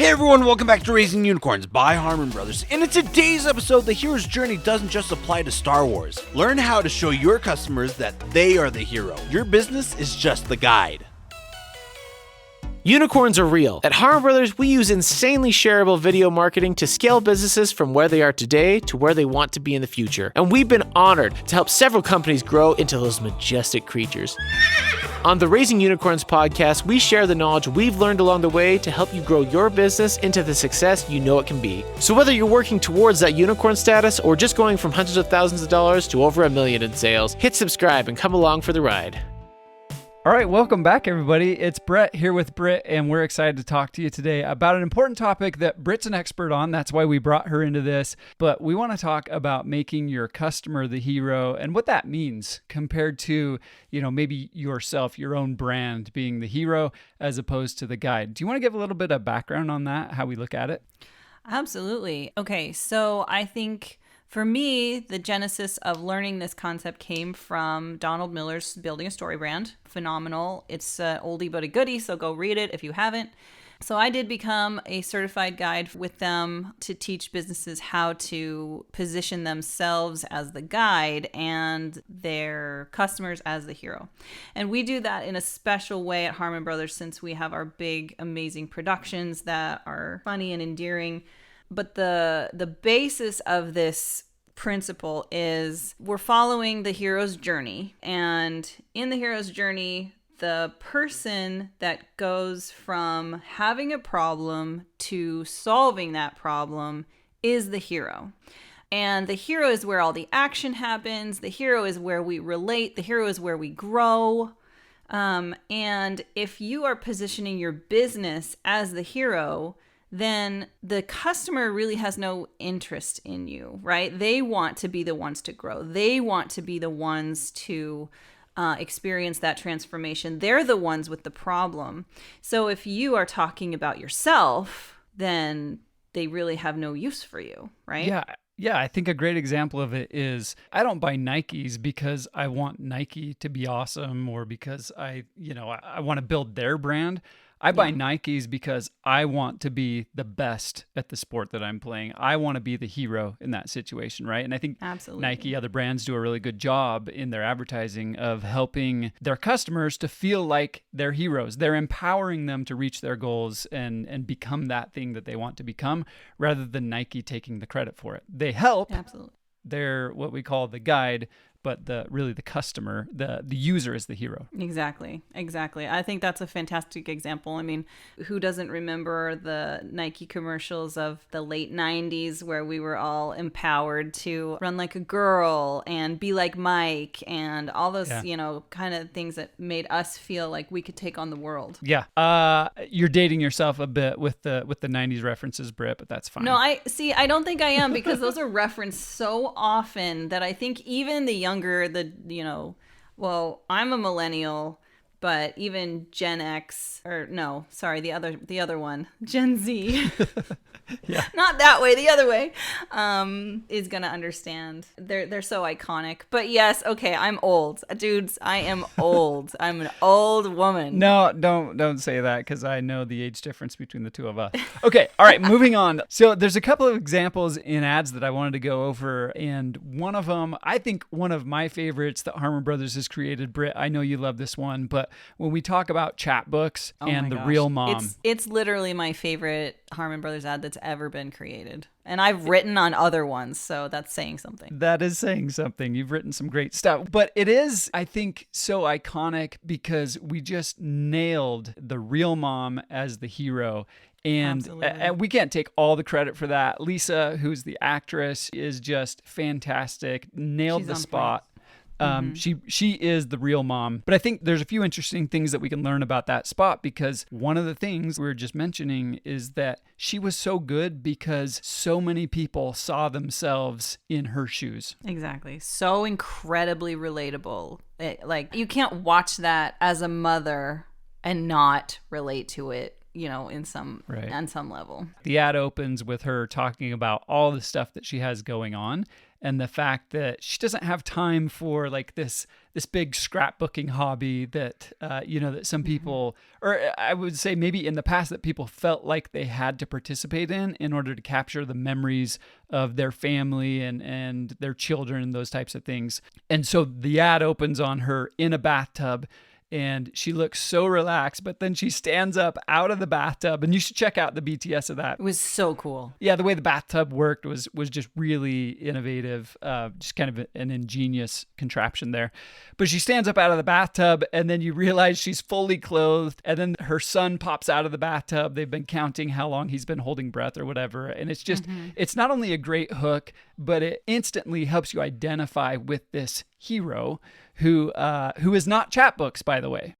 Hey everyone, welcome back to Raising Unicorns by Harmon Brothers. And in today's episode, the hero's journey doesn't just apply to Star Wars. Learn how to show your customers that they are the hero. Your business is just the guide. Unicorns are real. At Harmon Brothers, we use insanely shareable video marketing to scale businesses from where they are today to where they want to be in the future. And we've been honored to help several companies grow into those majestic creatures. On the Raising Unicorns podcast, we share the knowledge we've learned along the way to help you grow your business into the success you know it can be. So whether you're working towards that unicorn status or just going from hundreds of thousands of dollars to over $1 million in sales, hit subscribe and come along for the ride. All right, welcome back, everybody. It's Brett here with Britt, and we're excited to talk to you today about an important topic that Britt's an expert on. That's why we brought her into this. But we want to talk about making your customer the hero and what that means compared to, maybe yourself, your own brand being the hero as opposed to the guide. Do you want to give a little bit of background on that, how we look at it? Absolutely. Okay, so I think for me, the genesis of learning this concept came from Donald Miller's Building a Story Brand. Phenomenal. It's an oldie but a goodie, so go read it if you haven't. So I did become a certified guide with them to teach businesses how to position themselves as the guide and their customers as the hero. And we do that in a special way at Harmon Brothers since we have our big, amazing productions that are funny and endearing. But the basis of this principle is we're following the hero's journey. And in the hero's journey, the person that goes from having a problem to solving that problem is the hero. And the hero is where all the action happens. The hero is where we relate. The hero is where we grow. And if you are positioning your business as the hero, then the customer really has no interest in you, right? They want to be the ones to grow. They want to be the ones to experience that transformation. They're the ones with the problem. So if you are talking about yourself, then they really have no use for you, right? Yeah, I think a great example of it is I don't buy Nikes because I want Nike to be awesome or because I want to build their brand. I buy Nikes because I want to be the best at the sport that I'm playing. I want to be the hero in that situation, right? And I think Absolutely. Nike, other brands do a really good job in their advertising of helping their customers to feel like they're heroes. They're empowering them to reach their goals and become that thing that they want to become rather than Nike taking the credit for it. They help. Absolutely. They're what we call the guide, but the customer, the user is the hero. Exactly. I think that's a fantastic example. I mean, who doesn't remember the Nike commercials of the late 90s where we were all empowered to run like a girl and be like Mike and all those, kind of things that made us feel like we could take on the world. Yeah. You're dating yourself a bit with the 90s references, Britt, but that's fine. No, I don't think I am because those are referenced so often that I think even the younger, I'm a millennial, but even Gen X, the other one, Gen Z, Yeah. Not that way, the other way, is going to understand. They're so iconic. But yes, okay, I'm old. Dudes, I am old. I'm an old woman. No, don't say that because I know the age difference between the two of us. Okay, all right, moving on. So there's a couple of examples in ads that I wanted to go over, and one of them, I think one of my favorites that Harmon Brothers has created, Britt, I know you love this one, but when we talk about chat books and the real mom. It's literally my favorite Harmon Brothers ad that's ever been created. And I've written on other ones, so that's saying something. That is saying something. You've written some great stuff. But it is, I think, so iconic because we just nailed the real mom as the hero. And we can't take all the credit for that. Lisa, who's the actress, is just fantastic. Nailed the spot. She is the real mom. But I think there's a few interesting things that we can learn about that spot because one of the things we were just mentioning is that she was so good because so many people saw themselves in her shoes. Exactly. So incredibly relatable. You can't watch that as a mother and not relate to it. On some level. The ad opens with her talking about all the stuff that she has going on. and the fact that she doesn't have time for like this big scrapbooking hobby that that some people, or I would say maybe in the past, that people felt like they had to participate in order to capture the memories of their family and their children and those types of things. And so the ad opens on her in a bathtub, and she looks so relaxed, but then she stands up out of the bathtub, and you should check out the BTS of that. It was so cool. Yeah, the way the bathtub worked was just really innovative, just kind of an ingenious contraption there. But she stands up out of the bathtub, and then you realize she's fully clothed, and then her son pops out of the bathtub. They've been counting how long he's been holding breath or whatever, and it's just, it's not only a great hook, but it instantly helps you identify with this hero who is not chat books, by the way.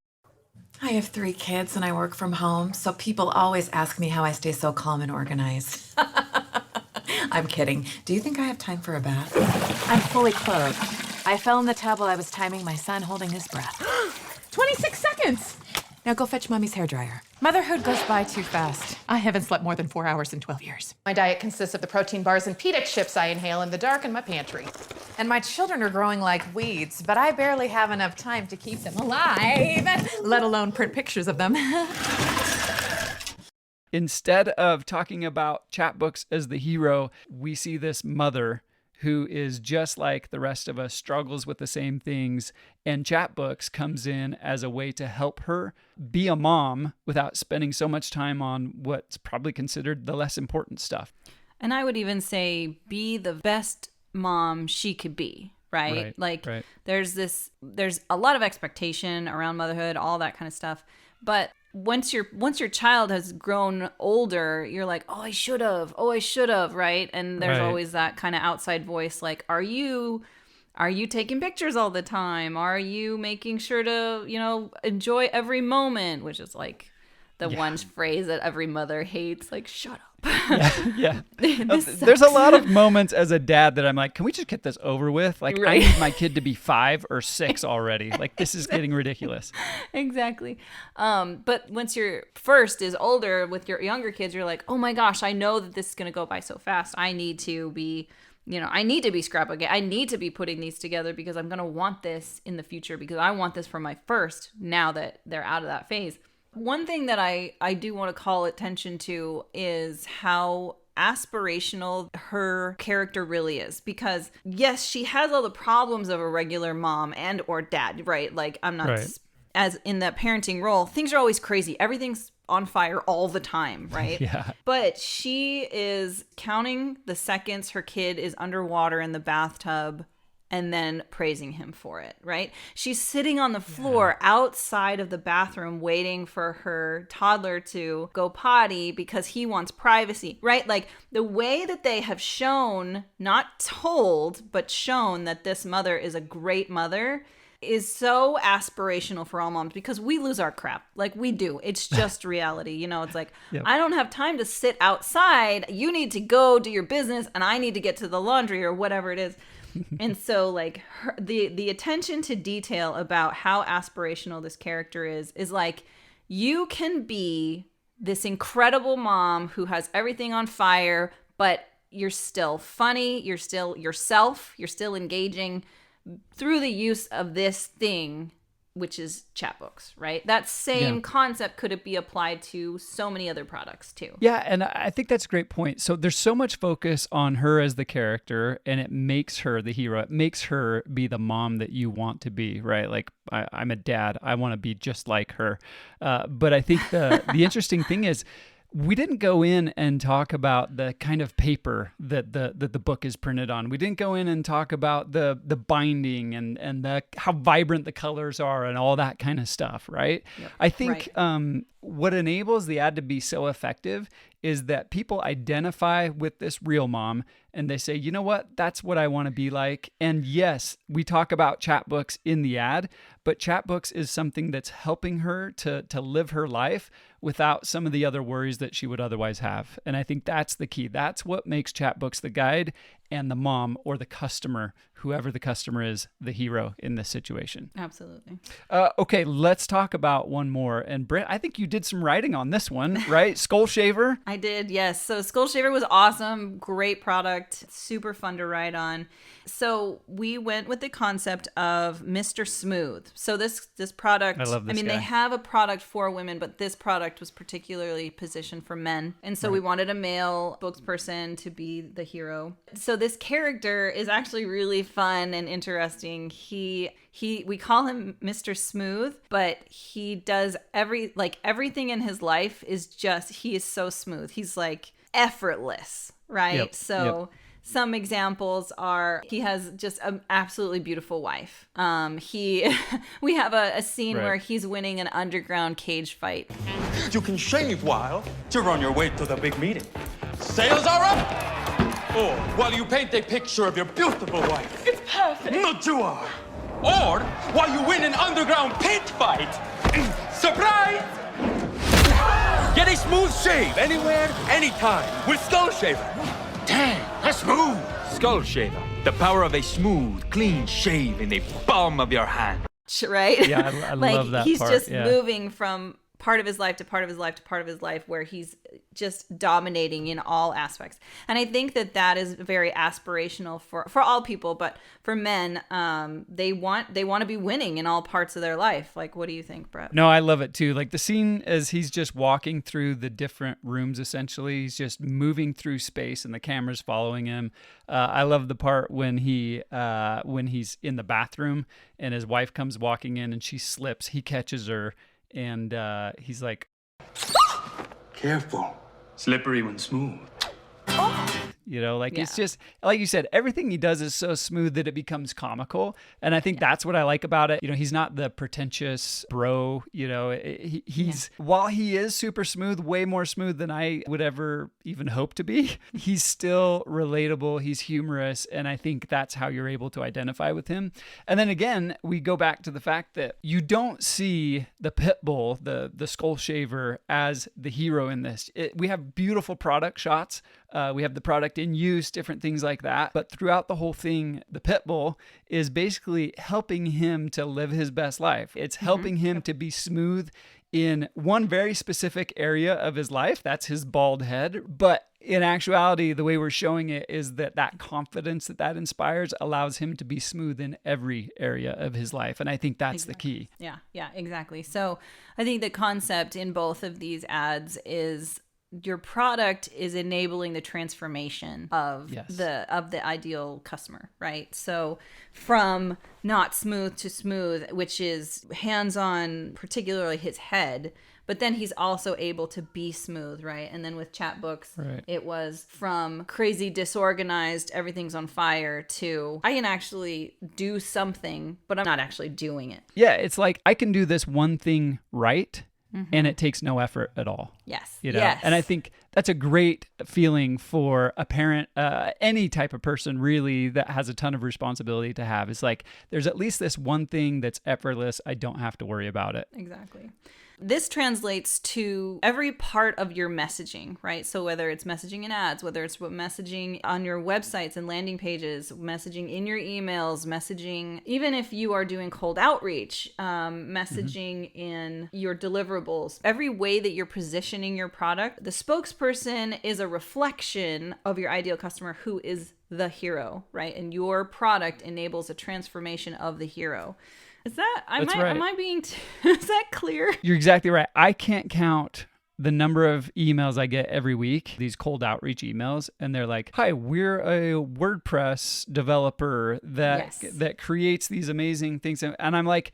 I have 3 kids and I work from home, so people always ask me how I stay so calm and organized. I'm kidding. Do you think I have time for a bath? I'm fully clothed. I fell in the tub while I was timing my son holding his breath. 26 seconds! Now go fetch Mommy's hairdryer. Motherhood goes by too fast. I haven't slept more than 4 hours in 12 years. My diet consists of the protein bars and pita chips I inhale in the dark in my pantry. And my children are growing like weeds, but I barely have enough time to keep them alive, let alone print pictures of them. Instead of talking about chat books as the hero, we see this mother who is just like the rest of us, struggles with the same things, and chat books comes in as a way to help her be a mom without spending so much time on what's probably considered the less important stuff. And I would even say be the best mom she could be, right? Right. There's a lot of expectation around motherhood, all that kind of stuff. But once your child has grown older, you're like, oh, I should have, right? And there's always that kind of outside voice like, are you taking pictures all the time? Are you making sure to, enjoy every moment? Which is like the one phrase that every mother hates, like, shut up. Yeah. There's a lot of moments as a dad that I'm like, can we just get this over with? Like, I need my kid to be 5 or 6 already. Like, this is getting ridiculous. Exactly. But once your first is older with your younger kids, you're like, oh my gosh, I know that this is going to go by so fast. I need to be scrapbooking. I need to be putting these together because I'm going to want this in the future because I want this for my first now that they're out of that phase. One thing that I do want to call attention to is how aspirational her character really is, because yes, she has all the problems of a regular mom and or dad, right? Like, I'm not as in that parenting role, things are always crazy. Everything's on fire all the time, right? Yeah. But she is counting the seconds her kid is underwater in the bathtub and then praising him for it, right? She's sitting on the floor outside of the bathroom waiting for her toddler to go potty because he wants privacy, right? Like, the way that they have shown, not told, but shown that this mother is a great mother is so aspirational for all moms, because we lose our crap. Like, we do. It's just reality. It's like, I don't have time to sit outside. You need to go do your business and I need to get to the laundry or whatever it is. And so, like, the attention to detail about how aspirational this character is like, you can be this incredible mom who has everything on fire, but you're still funny, you're still yourself, you're still engaging through the use of this thing, which is chat books, right? That same concept could be applied to so many other products too. Yeah, and I think that's a great point. So there's so much focus on her as the character, and it makes her the hero. It makes her be the mom that you want to be, right? Like, I'm a dad. I want to be just like her. But I think the interesting thing is, we didn't go in and talk about the kind of paper that the book is printed on. We didn't go in and talk about the binding and how vibrant the colors are and all that kind of stuff, right? Yep. I think what enables the ad to be so effective is that people identify with this real mom and they say, you know what, that's what I want to be like. And yes, we talk about chat books in the ad, but chat books is something that's helping her to live her life without some of the other worries that she would otherwise have. And I think that's the key. That's what makes chat books the guide. and the mom or the customer, whoever the customer is, the hero in this situation. Absolutely. Okay, let's talk about one more. And Britt, I think you did some writing on this one, right? Skull Shaver. I did, yes. So Skull Shaver was awesome. Great product. Super fun to write on. So we went with the concept of Mr. Smooth. So this product, I love this guy. they have a product for women, but this product was particularly positioned for men. And so we wanted a male spokesperson to be the hero. So this character is actually really fun and interesting. We call him Mr. Smooth, but he does everything in his life is just, he is so smooth. He's like effortless, right? Yep. Some examples are he has just an absolutely beautiful wife. We have a scene where he's winning an underground cage fight. You can shave while you're on your way to the big meeting. Sales are up! Or while you paint a picture of your beautiful wife. It's perfect. Not you are. Or while you win an underground pit fight. Surprise! Get a smooth shave anywhere, anytime with Skull Shaver. Dang, that's smooth. Skull Shaver. The power of a smooth, clean shave in the palm of your hand. Right? Yeah, I love that he's part. just Yeah. moving from part of his life to part of his life to part of his life where he's just dominating in all aspects. And I think that is very aspirational for all people, but for men, they want to be winning in all parts of their life. Like, what do you think, Brett? No, I love it too. Like the scene as he's just walking through the different rooms, essentially, he's just moving through space and the camera's following him. I love the part when he's in the bathroom and his wife comes walking in and she slips. He catches her and he's like, Careful. Slippery when smooth. It's just, like you said, everything he does is so smooth that it becomes comical. And I think that's what I like about it. He's not the pretentious bro, while he is super smooth, way more smooth than I would ever even hope to be, he's still relatable. He's humorous. And I think that's how you're able to identify with him. And then again, we go back to the fact that you don't see the pit bull, the Skull Shaver, as the hero in this. We have beautiful product shots. We have the product in use, different things like that. But throughout the whole thing, the pit bull is basically helping him to live his best life. It's helping him to be smooth in one very specific area of his life. That's his bald head. But in actuality, the way we're showing it is that confidence that inspires allows him to be smooth in every area of his life. And I think that's the key. Yeah, exactly. So I think the concept in both of these ads is your product is enabling the transformation of the ideal customer, right? So from not smooth to smooth, which is hands-on, particularly his head, but then he's also able to be smooth, right? And then with Chatbooks, it was from crazy disorganized, everything's on fire, to I can actually do something, but I'm not actually doing it. Yeah, it's like I can do this one thing right, and it takes no effort at all. Yes. Yes. And I think that's a great feeling for a parent, any type of person really that has a ton of responsibility to have. It's like, there's at least this one thing that's effortless. I don't have to worry about it. Exactly. This translates to every part of your messaging, right? So whether it's messaging in ads, whether it's messaging on your websites and landing pages, messaging in your emails, messaging, even if you are doing cold outreach, messaging in your deliverables, every way that you're positioning your product, the spokesperson is a reflection of your ideal customer who is the hero, right? And your product enables a transformation of the hero. Is that, am I being, is that clear? You're exactly right. I can't count the number of emails I get every week, these cold outreach emails, and they're like, hi, we're a WordPress developer that creates these amazing things. And I'm like,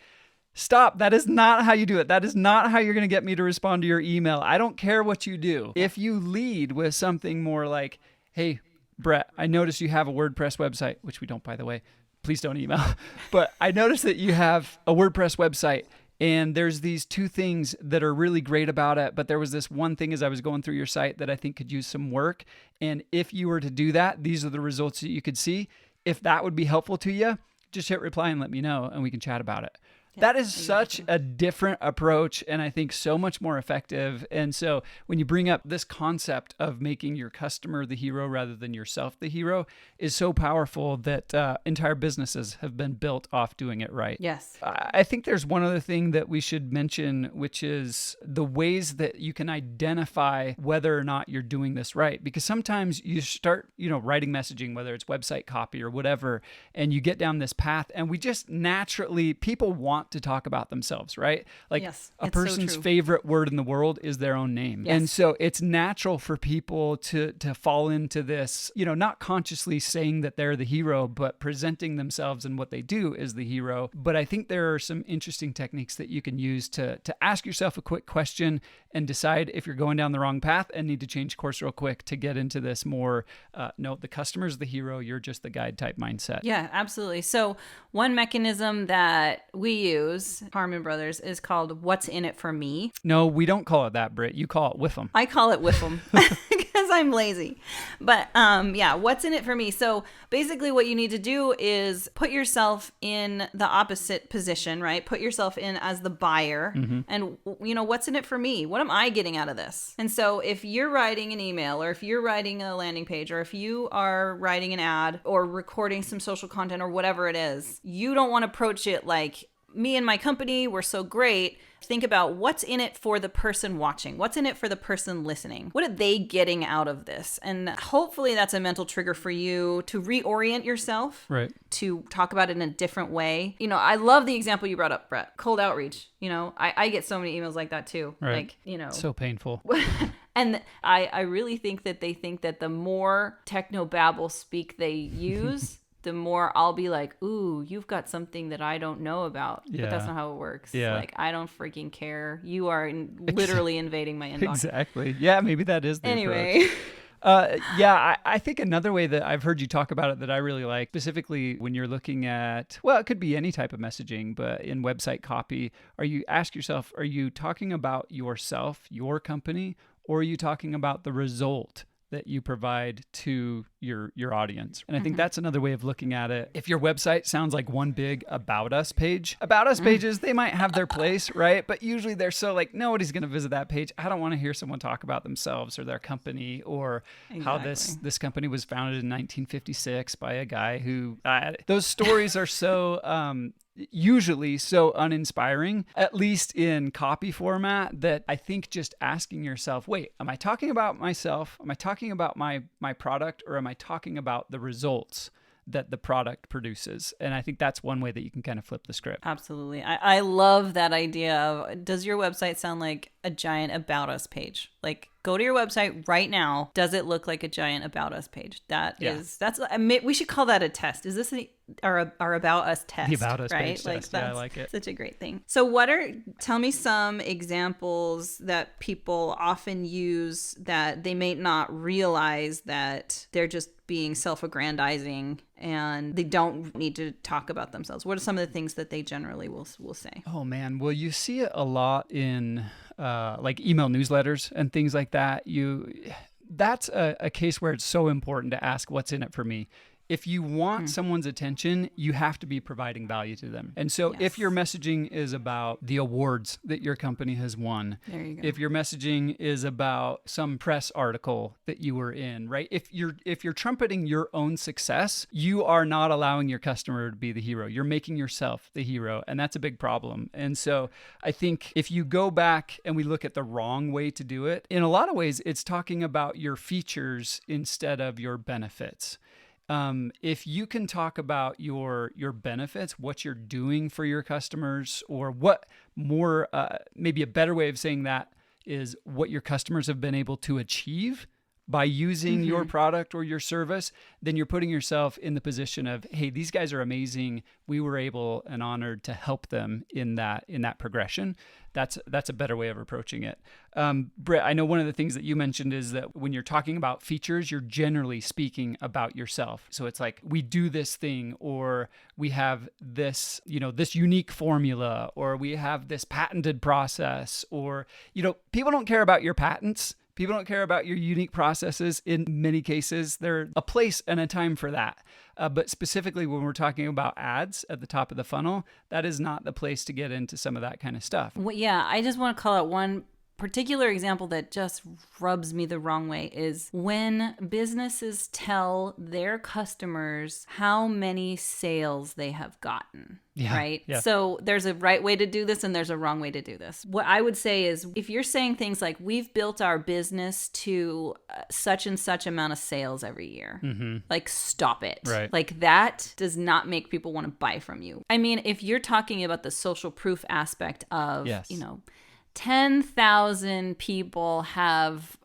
stop. That is not how you do it. That is not how you're going to get me to respond to your email. I don't care what you do. If you lead with something more like, hey, Brett, I noticed you have a WordPress website, which we don't, by the way. Please don't email. But I noticed that you have a WordPress website and there's these two things that are really great about it. But there was this one thing as I was going through your site that I think could use some work. And if you were to do that, these are the results that you could see. If that would be helpful to you, just hit reply and let me know and we can chat about it. That is such a different approach, and I think so much more effective. And so when you bring up this concept of making your customer the hero rather than yourself the hero is so powerful that entire businesses have been built off doing it right. Yes. I think there's one other thing that we should mention, which is the ways that you can identify whether or not you're doing this right. Because sometimes you start, writing messaging, whether it's website copy or whatever, and you get down this path, and we just naturally, people want to talk about themselves, right? Like Yes, a it's so person's true. favorite word in the world is their own name. Yes. And so it's natural for people to fall into this, not consciously saying that they're the hero, but presenting themselves and what they do as the hero. But I think there are some interesting techniques that you can use to ask yourself a quick question and decide if you're going down the wrong path and need to change course real quick to get into this more, no, the customer's the hero, you're just the guide type mindset. Yeah, absolutely. So one mechanism that we use, Harmon Brothers, is called "What's in it for me." No, we don't call it that, Britt. You call it with them. I call it with them because I'm lazy. But yeah, what's in it for me? So basically what you need to do is put yourself in the opposite position, right? Put yourself in as the buyer and, what's in it for me? What am I getting out of this? And so if you're writing an email or if you're writing a landing page or if you are writing an ad or recording some social content or whatever it is, you don't want to approach it like, me and my company, we're so great. Think about what's in it for the person watching. What's in it for the person listening? What are they getting out of this? And hopefully that's a mental trigger for you to reorient yourself, Right. to talk about it in a different way. I love the example you brought up, Brett. Cold outreach. I get so many emails like that too. Right. Like, So painful. And I really think that they think that the more technobabble speak they use, the more I'll be like, ooh, you've got something that I don't know about. Yeah. But that's not how it works. Yeah. Like, I don't freaking care. You are literally invading my inbox. Exactly. Yeah, maybe that is the Anyway. approach. I think another way that I've heard you talk about it that I really like, specifically when you're looking at, well, it could be any type of messaging, but in website copy, ask yourself, are you talking about yourself, your company, or are you talking about the result that you provide to your audience? And I think that's another way of looking at it. If your website sounds like one big about us page, about us pages, they might have their place, right? But usually they're so like, nobody's going to visit that page. I don't want to hear someone talk about themselves or their company or how this company was founded in 1956 by a guy who, those stories are so, usually so uninspiring, at least in copy format, that I think just asking yourself, wait, am I talking about myself? Am I talking about my product, or am I talking about the results that the product produces? And I think that's one way that you can kind of flip the script. Absolutely. I love that idea of, does your website sound like a giant about us page? Like, go to your website right now. Does it look like a giant about us page? We should call that a test. Is this our about us test? The about us right? page Like, test. Yeah, I like it. Such a great thing. So tell me some examples that people often use that they may not realize that they're just being self-aggrandizing and they don't need to talk about themselves. What are some of the things that they generally will say? Oh man, well, you see it a lot in like email newsletters and things like that. That's a case where it's so important to ask what's in it for me. If you want someone's attention, you have to be providing value to them. And so if your messaging is about the awards that your company has won, there you go. if your messaging is about some press article that you were in, right? If you're trumpeting your own success, you are not allowing your customer to be the hero. You're making yourself the hero, and that's a big problem. And so I think if you go back and we look at the wrong way to do it, in a lot of ways, it's talking about your features instead of your benefits. If you can talk about your benefits, what you're doing for your customers, or what more, maybe a better way of saying that is what your customers have been able to achieve by using your product or your service, then you're putting yourself in the position of, hey, these guys are amazing. We were able and honored to help them in that progression. That's a better way of approaching it. Britt, I know one of the things that you mentioned is that when you're talking about features, you're generally speaking about yourself. So it's like, we do this thing, or we have this, this unique formula, or we have this patented process, or, people don't care about your patents People don't care about your unique processes. In many cases, there's a place and a time for that. But specifically when we're talking about ads at the top of the funnel, that is not the place to get into some of that kind of stuff. Well, yeah, I just want to call out one particular example that just rubs me the wrong way is when businesses tell their customers how many sales they have gotten. Yeah, right? yeah. So there's a right way to do this and there's a wrong way to do this. What I would say is if you're saying things like, we've built our business to such and such amount of sales every year, like stop it. Right. Like that does not make people want to buy from you. I mean, if you're talking about the social proof aspect of, Yes. 10,000 people have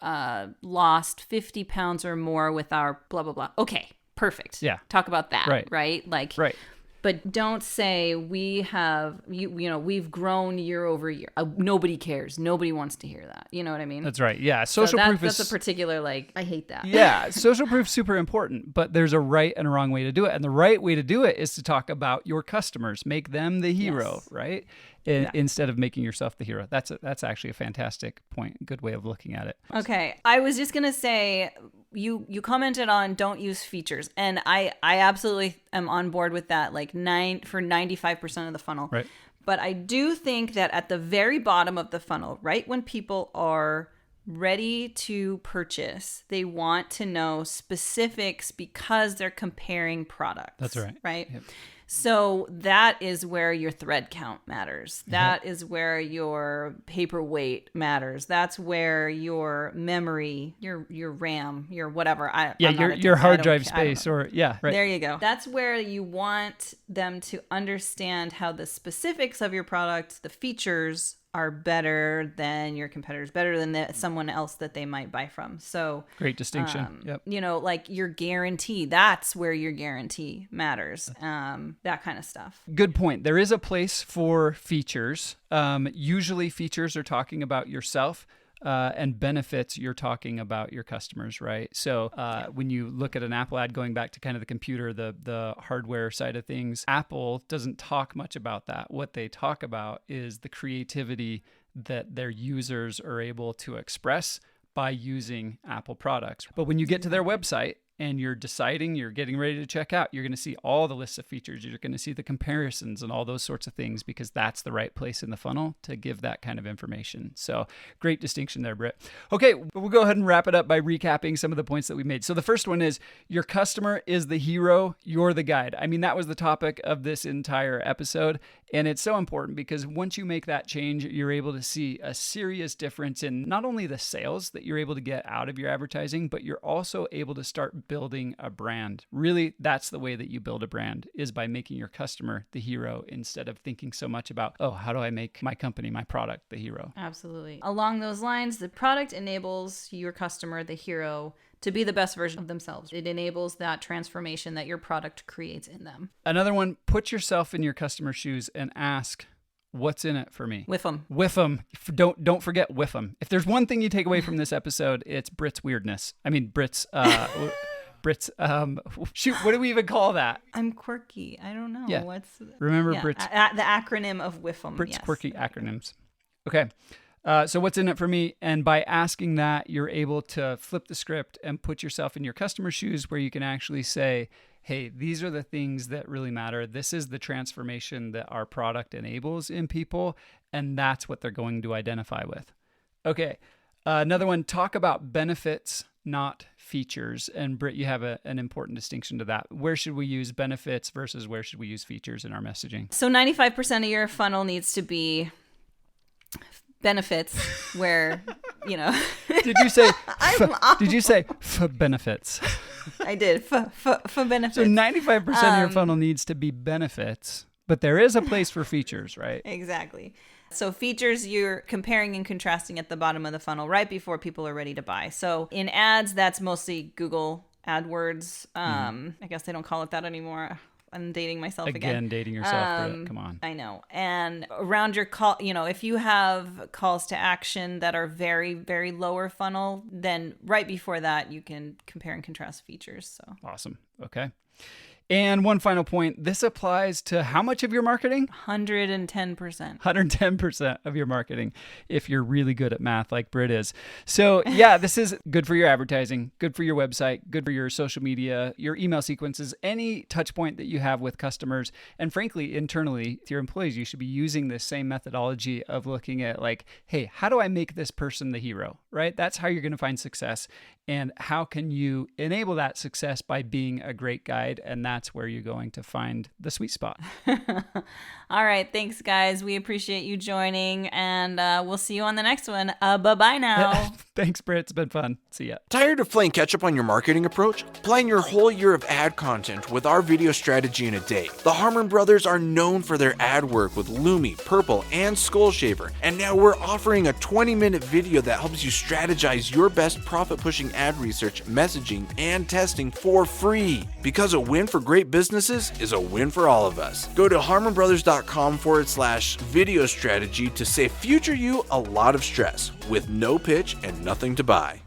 lost 50 pounds or more with our blah, blah, blah. Okay, perfect. Yeah. Talk about that, Right. Like, Right. but don't say we have, we've grown year over year. Nobody cares. Nobody wants to hear that. You know what I mean? That's right. Yeah. Social proof is... That's a particular, I hate that. Yeah, social proof super important, but there's a right and a wrong way to do it. And the right way to do it is to talk about your customers, make them the hero, Yes. right? Instead of making yourself the hero. That's actually a fantastic point. Good way of looking at it. Okay. I was just going to say, you commented on don't use features. And I absolutely am on board with that, for 95% of the funnel. Right. But I do think that at the very bottom of the funnel, right when people are ready to purchase, they want to know specifics because they're comparing products. That's right. Right? Yep. So that is where your thread count matters. That is where your paperweight matters. That's where your memory, your RAM, your whatever. Your hard drive space right. There you go. That's where you want them to understand how the specifics of your product, the features are better than your competitors, better than someone else that they might buy from. So great distinction. Yep. Like your guarantee, that's where your guarantee matters. That kind of stuff. Good point. There is a place for features. Usually features are talking about yourself. And benefits, you're talking about your customers, right? So when you look at an Apple ad, going back to kind of the computer, the hardware side of things, Apple doesn't talk much about that. What they talk about is the creativity that their users are able to express by using Apple products. But when you get to their website, and you're deciding, you're getting ready to check out, you're going to see all the lists of features. You're going to see the comparisons and all those sorts of things because that's the right place in the funnel to give that kind of information. So great distinction there, Britt. Okay, we'll go ahead and wrap it up by recapping some of the points that we made. So the first one is your customer is the hero, you're the guide. I mean, that was the topic of this entire episode. And it's so important because once you make that change, you're able to see a serious difference in not only the sales that you're able to get out of your advertising, but you're also able to start building a brand. Really, that's the way that you build a brand, is by making your customer the hero instead of thinking so much about, oh, how do I make my company, my product, the hero? Absolutely. Along those lines, the product enables your customer, the hero, to be the best version of themselves. It enables that transformation that your product creates in them. Another one, put yourself in your customer's shoes and ask, what's in it for me? With them. With them. Don't forget with them. If there's one thing you take away from this episode, it's Britt's weirdness. I mean, Britt's, shoot, what do we even call that? I'm quirky. I don't know. Yeah. Remember Britt's. The acronym of WIFM. Britt's yes. quirky acronyms. Okay. So what's in it for me? And by asking that, you're able to flip the script and put yourself in your customer's shoes where you can actually say, hey, these are the things that really matter. This is the transformation that our product enables in people, and that's what they're going to identify with. Okay. Another one, talk about benefits, not features. And Britt, you have an important distinction to that. Where should we use benefits versus where should we use features in our messaging? So 95% of your funnel needs to be benefits where, Did you say for benefits? I did. For benefits. So 95% of your funnel needs to be benefits, but there is a place for features, right? Exactly. So features, you're comparing and contrasting at the bottom of the funnel right before people are ready to buy. So in ads, that's mostly Google AdWords. I guess they don't call it that anymore. I'm dating myself again. Again, dating yourself, Britt. Come on. I know. And around your call, if you have calls to action that are very, very lower funnel, then right before that, you can compare and contrast features. So awesome. Okay. And one final point, this applies to how much of your marketing? 110%. 110% of your marketing if you're really good at math like Britt is. So yeah, this is good for your advertising, good for your website, good for your social media, your email sequences, any touch point that you have with customers. And frankly, internally, with your employees, you should be using this same methodology of looking at like, hey, how do I make this person the hero, right? That's how you're going to find success. And how can you enable that success by being a great guide? And that's where you're going to find the sweet spot. All right. Thanks, guys. We appreciate you joining, and we'll see you on the next one. Bye-bye now. Thanks, Britt. It's been fun. See ya. Tired of playing catch up on your marketing approach? Plan your whole year of ad content with our video strategy in a day. The Harmon Brothers are known for their ad work with Lumi, Purple, and Skull Shaver, and now we're offering a 20-minute video that helps you strategize your best profit-pushing ad research, messaging, and testing for free. Because a win for great businesses is a win for all of us. Go to harmonbrothers.com/video strategy to save future you a lot of stress with no pitch and nothing to buy.